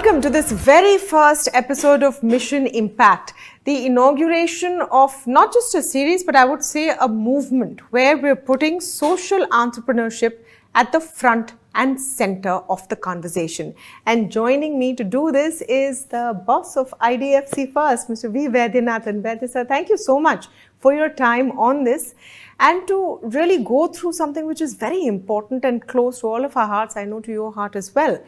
Welcome to this very first episode of Mission Impact, the inauguration of not just a series, but I would say a movement where we're putting social entrepreneurship at the front and center of the conversation. And joining me to do this is the boss of IDFC First, Mr. Vaidyanathan. Vaidya sir, thank you so much for your time on this and to really go through something which is very important and close to all of our hearts, I know to your heart as well.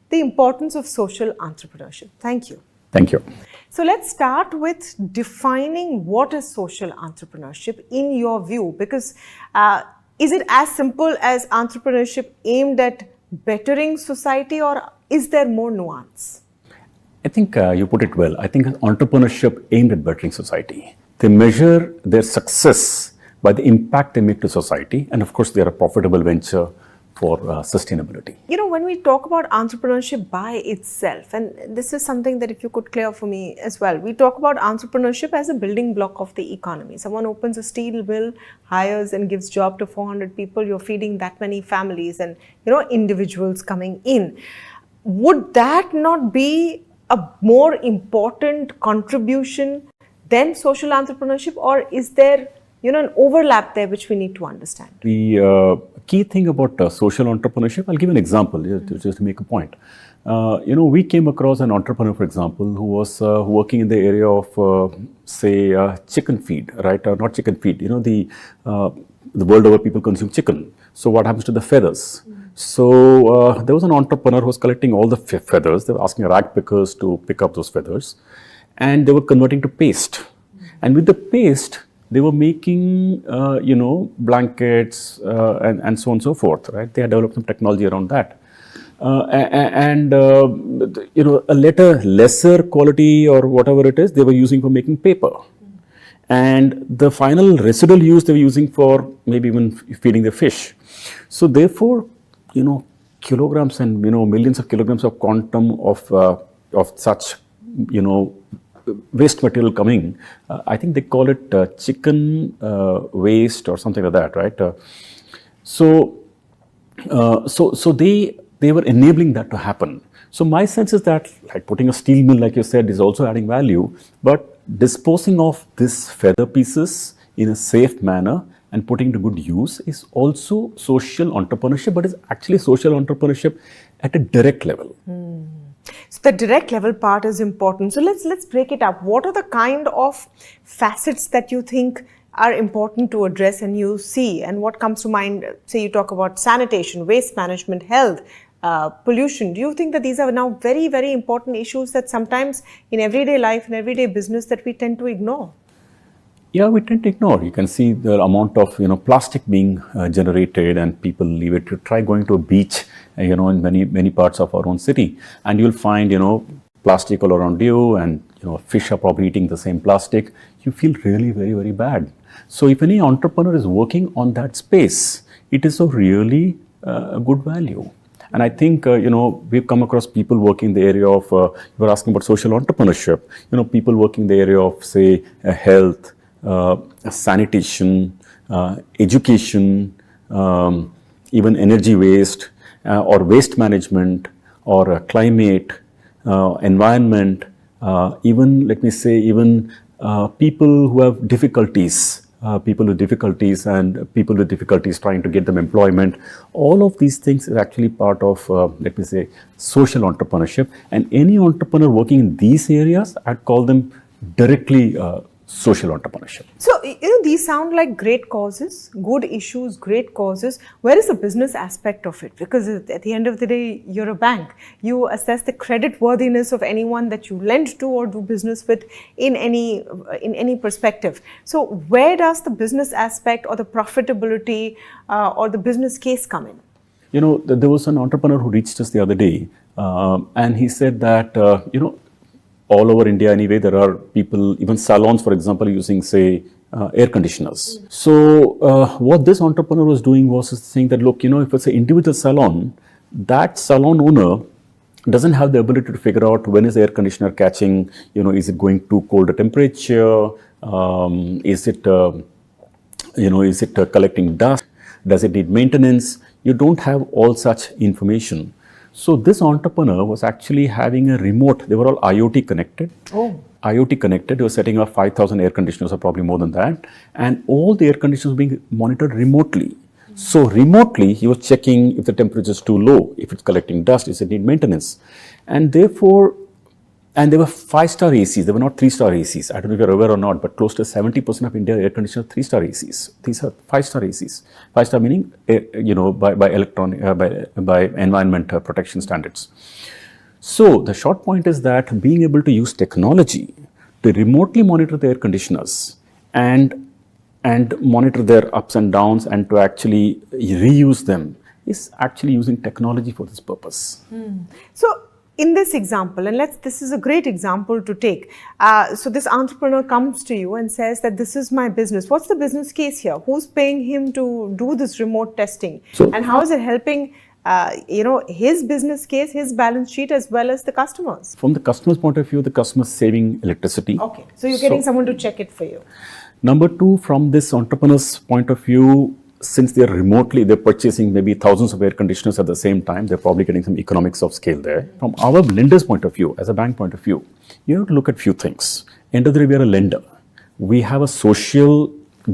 The importance of social entrepreneurship. Thank you. Thank you. So let's start with defining what is social entrepreneurship in your view, because is it as simple as entrepreneurship aimed at bettering society, or is there more nuance? I think you put it well. I think entrepreneurship aimed at bettering society. They measure their success by the impact they make to society, and of course they are a profitable venture for sustainability. You know, when we talk about entrepreneurship by itself, and this is something that if you could clear for me as well, we talk about entrepreneurship as a building block of the economy. Someone opens a steel mill, hires and gives job to 400 people, you're feeding that many families and, you know, individuals coming in. Would that not be a more important contribution than social entrepreneurship, or is there, you know, an overlap there which we need to understand? The key thing about social entrepreneurship, I'll give an example just to make a point. We came across an entrepreneur, for example, who was working in the area of, chicken feed, right? Not chicken feed. You know, the world over people consume chicken. So what happens to the feathers? So there was an entrepreneur who was collecting all the feathers. They were asking rag pickers to pick up those feathers, and they were converting to paste. And with the paste, they were making, blankets and so on and so forth, right? They had developed some technology around that. A lesser quality or whatever it is, they were using for making paper. And the final residual use they were using for maybe even feeding the fish. So therefore, kilograms and, millions of kilograms of quantum of such, waste material coming. I think they call it chicken waste or something like that, right? So they were enabling that to happen. So my sense is that, like putting a steel mill, like you said, is also adding value, but disposing of these feather pieces in a safe manner and putting to good use is also social entrepreneurship, but it's actually social entrepreneurship at a direct level. So the direct level part is important. So let's break it up. What are the kind of facets that you think are important to address and you see, and what comes to mind? Say you talk about sanitation, waste management, health, pollution. Do you think that these are now very, very important issues that sometimes in everyday life and everyday business that we tend to ignore? Yeah, we tend to ignore. You can see the amount of plastic being generated, and people leave it. To try going to a beach, in many parts of our own city, and you'll find plastic all around you, and fish are probably eating the same plastic. You feel really very, very bad. So if any entrepreneur is working on that space, it is of really good value. And I think, we've come across people working in the area of, you were asking about social entrepreneurship, people working in the area of, say, health, sanitation, education, even energy waste, or waste management, or climate, environment, even, let me say, even people who have difficulties, and people with difficulties trying to get them employment. All of these things is actually part of, let me say, social entrepreneurship. And any entrepreneur working in these areas, I'd call them directly social entrepreneurship. So, these sound like great causes, good issues, great causes. Where is the business aspect of it? Because at the end of the day, you're a bank. You assess the credit worthiness of anyone that you lend to or do business with in any perspective. So, where does the business aspect or the profitability or the business case come in? There was an entrepreneur who reached us the other day, and he said that, all over India anyway, there are people, even salons, for example, using, say, air conditioners. So what this entrepreneur was doing was saying that, look, if it's an individual salon, that salon owner doesn't have the ability to figure out when is the air conditioner catching, is it going too cold a temperature, is it collecting dust, does it need maintenance? You don't have all such information. So this entrepreneur was actually having a remote, they were all IoT connected. Oh. IoT connected, they were setting up 5,000 air conditioners or probably more than that. And all the air conditioners being monitored remotely. So remotely, he was checking if the temperature is too low, if it's collecting dust, if it need maintenance. And therefore, and they were 5-star ACs, they were not 3-star ACs. I don't know if you're aware or not, but close to 70% of India air conditioners are 3-star ACs. These are 5-star ACs. 5-star meaning, by electronic, by environment protection standards. So the short point is that being able to use technology to remotely monitor the air conditioners and monitor their ups and downs and to actually reuse them is actually using technology for this purpose. So in this example, and this is a great example to take. So this entrepreneur comes to you and says that this is my business. What's the business case here? Who's paying him to do this remote testing? And how is it helping his business case, his balance sheet, as well as the customers? From the customer's point of view, the customer's saving electricity. Okay, so you're getting someone to check it for you. Number two, from this entrepreneur's point of view, since they're purchasing maybe thousands of air conditioners at the same time, they're probably getting some economics of scale there. From our lender's point of view, as a bank point of view, you have to look at few things. End of the day, we are a lender. We have a social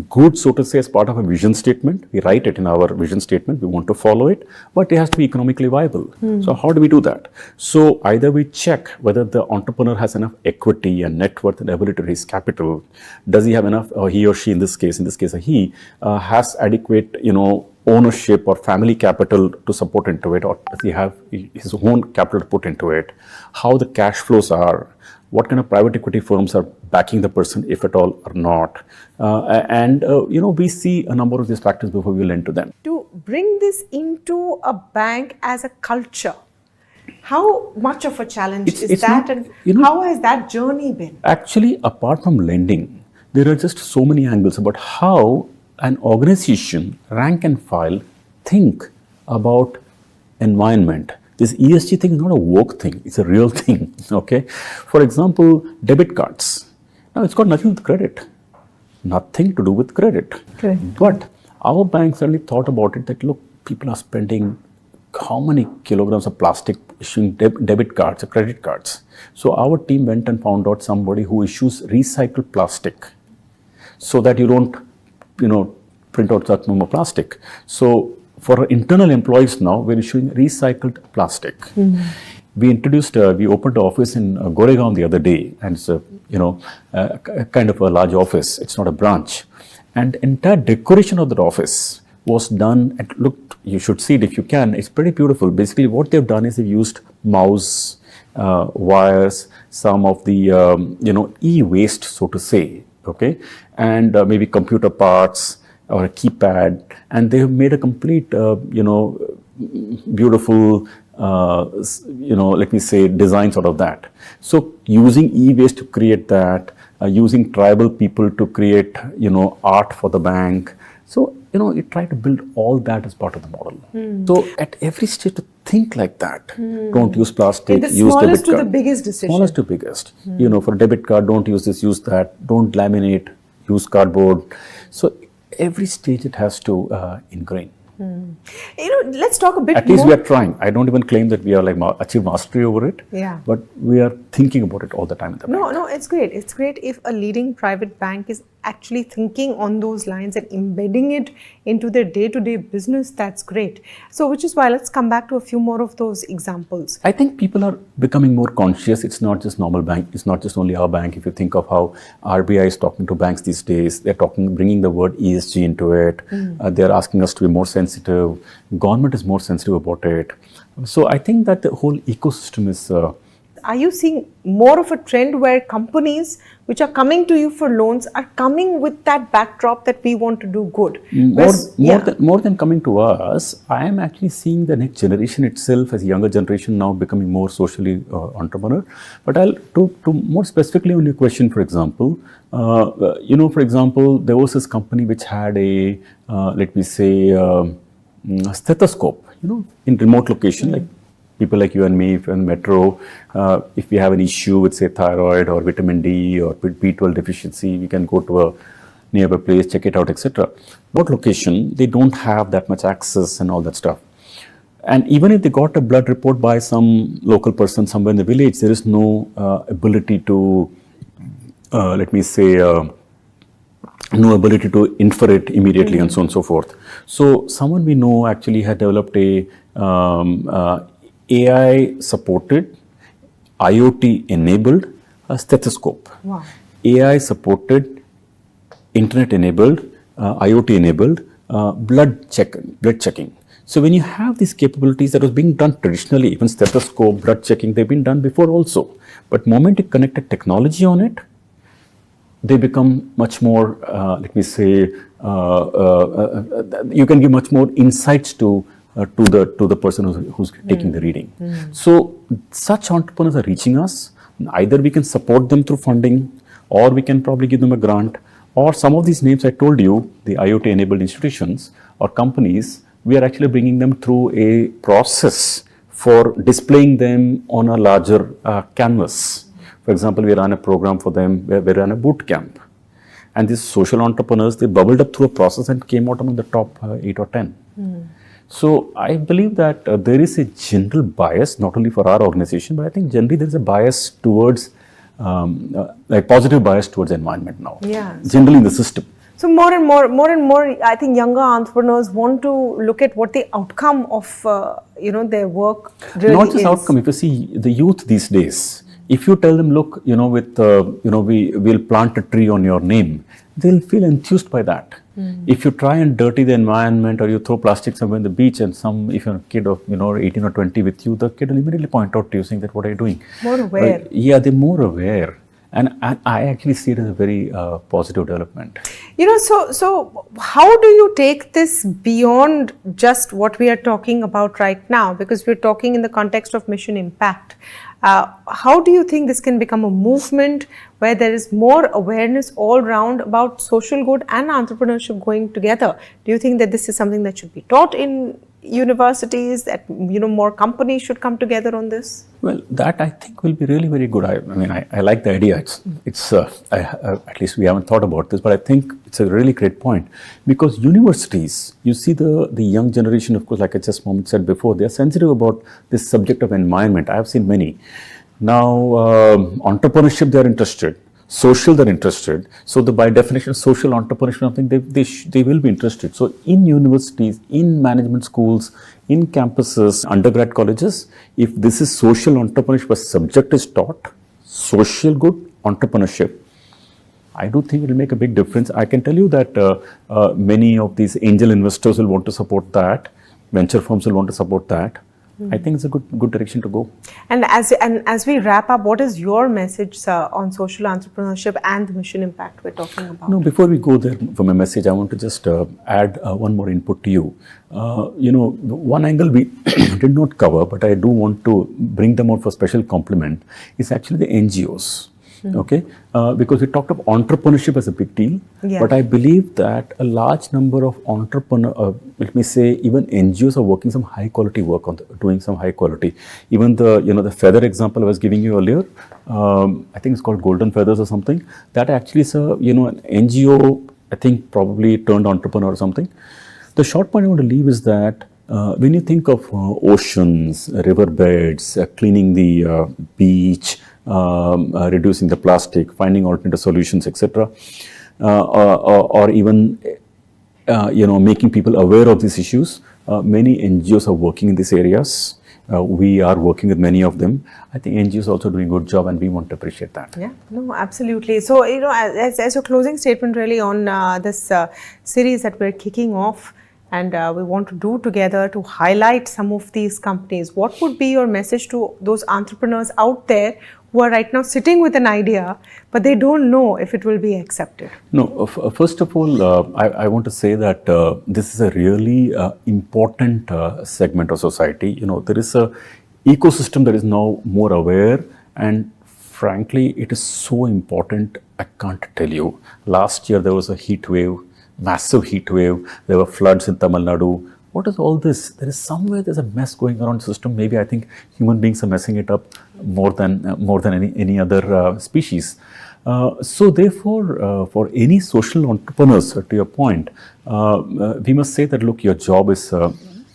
good, so to say, as part of a vision statement. We write it in our vision statement. We want to follow it, but it has to be economically viable. So how do we do that? So either we check whether the entrepreneur has enough equity and net worth and ability to raise capital. Does he have enough, or he or she in this case he has adequate, ownership or family capital to support into it, or does he have his own capital to put into it? How the cash flows are. What kind of private equity firms are backing the person, if at all, or not? We see a number of these factors before we lend to them. To bring this into a bank as a culture, how much of a challenge is that, and how has that journey been? Actually, apart from lending, there are just so many angles about how an organization, rank and file, think about environment. This ESG thing is not a woke thing, it's a real thing, okay? For example, debit cards. Now, it's got nothing with credit, nothing to do with credit. Okay. But our bank certainly thought about it that, look, people are spending how many kilograms of plastic issuing debit cards or credit cards. So our team went and found out somebody who issues recycled plastic so that you don't, print out such more plastic. So for our internal employees now, we're issuing recycled plastic. We opened an office in Goregaon the other day, and it's kind of a large office. It's not a branch. And entire decoration of that office was done, and look, you should see it if you can. It's pretty beautiful. Basically, what they've done is they've used mouse, wires, some of the, e-waste, so to say, okay, and maybe computer parts, or a keypad, and they have made a complete, beautiful, let me say, designs out of that. So using e-waste to create that, using tribal people to create, art for the bank. So, you try to build all that as part of the model. So at every stage to think like that. Don't use plastic, the use debit card. Smallest to the biggest decision. Smallest to biggest. For a debit card, don't use this, use that. Don't laminate, use cardboard. So every stage it has to ingrain. Let's talk a bit more. At least we are trying. I don't even claim that we are achieve mastery over it. Yeah. But we are thinking about it all the time at the bank. No, it's great. It's great if a leading private bank is actually thinking on those lines and embedding it into their day-to-day business. That's great. So, which is why let's come back to a few more of those examples. I think people are becoming more conscious. It's not just normal bank. It's not just only our bank. If you think of how RBI is talking to banks these days, they're bringing the word ESG into it. They're asking us to be more sensitive. Government is more sensitive about it. So I think that the whole ecosystem is... Are you seeing more of a trend where companies which are coming to you for loans are coming with that backdrop that we want to do good? More than coming to us, I am actually seeing the next generation itself as a younger generation now becoming more socially entrepreneur. But to more specifically on your question, for example, for example, there was this company which had a, let me say, stethoscope, in remote location, like people like you and me, if you're in metro, if we have an issue with, say, thyroid or vitamin D or B12 deficiency, we can go to a nearby place, check it out, etc. What location? They don't have that much access and all that stuff. And even if they got a blood report by some local person somewhere in the village, there is no ability to, let me say, no ability to infer it immediately and so on and so forth. So someone we know actually had developed a AI supported, IoT enabled stethoscope. Wow. AI supported, internet enabled, IoT enabled blood checking. So when you have these capabilities that was being done traditionally, even stethoscope, blood checking, they've been done before also. But moment you connected technology on it, they become much more, let me say, you can give much more insights to the person who's taking the reading. So such entrepreneurs are reaching us. Either we can support them through funding, or we can probably give them a grant, or some of these names I told you, the IoT enabled institutions or companies, we are actually bringing them through a process for displaying them on a larger canvas. For example, we ran a program for them where we ran a boot camp. And these social entrepreneurs, they bubbled up through a process and came out among the top 8 or 10. So I believe that there is a general bias, not only for our organization, but I think generally there is a bias towards, like positive bias towards environment now. Yeah. Generally in the system. So more and more, I think younger entrepreneurs want to look at what the outcome of their work really is. Not just outcome. If you see the youth these days, if you tell them, look, we'll plant a tree on your name, they'll feel enthused by that. If you try and dirty the environment, or you throw plastic somewhere in the beach, and if you're a kid of 18 or 20 with you, the kid will immediately point out to you saying that, what are you doing? More aware. Right? Yeah, they're more aware. And I actually see it as a very positive development. So how do you take this beyond just what we are talking about right now? Because we're talking in the context of mission impact. How do you think this can become a movement where there is more awareness all round about social good and entrepreneurship going together? Do you think that this is something that should be taught in universities, that more companies should come together on this? Well, that I think will be really very good. I like the idea. It's at least we haven't thought about this, but I think it's a really great point, because universities, you see the young generation, of course, like I just said before, they are sensitive about this subject of environment. I have seen many. Now, entrepreneurship, they are interested. Social, they're interested. So by definition, social entrepreneurship, I think they will be interested. So in universities, in management schools, in campuses, undergrad colleges, if this is social entrepreneurship, a subject is taught, social good entrepreneurship, I do think it will make a big difference. I can tell you that many of these angel investors will want to support that. Venture firms will want to support that. I think it's a good direction to go. And as we wrap up, what is your message, sir, on social entrepreneurship and the mission impact we're talking about? No, before we go there for my message, I want to just add one more input to you. One angle we did not cover, but I do want to bring them out for special compliment, is actually the NGOs. Okay, because we talked of entrepreneurship as a big deal, but I believe that a large number of let me say, even NGOs are working some high quality work on doing some high quality. Even the feather example I was giving you earlier, I think it's called Golden Feathers or something. That actually is an NGO, I think probably turned entrepreneur or something. The short point I want to leave is that when you think of oceans, riverbeds, cleaning the beach, reducing the plastic, finding alternative solutions, etc., or even making people aware of these issues, many NGOs are working in these areas. We are working with many of them. I think NGOs are also doing a good job, and we want to appreciate that. Yeah, no, absolutely. So, as your closing statement really on this series that we're kicking off, and we want to do together to highlight some of these companies, what would be your message to those entrepreneurs out there who are right now sitting with an idea, but they don't know if it will be accepted? No, first of all, I want to say that this is a really important segment of society. There is a ecosystem that is now more aware, and frankly, it is so important. I can't tell you. Last year there was a heat wave, massive heat wave. There were floods in Tamil Nadu. What is all this? There's a mess going around the system. Maybe I think human beings are messing it up more than any other species. So therefore, for any social entrepreneurs, to your point, we must say that, look, your job is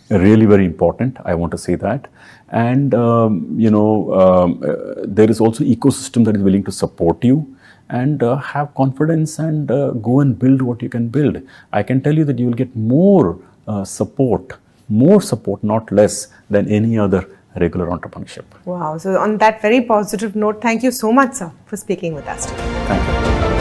really very important. I want to say that. And, there is also ecosystem that is willing to support you and have confidence and go and build what you can build. I can tell you that you will get more support, not less than any other regular entrepreneurship. Wow. So on that very positive note, thank you so much, sir, for speaking with us today. Thank you.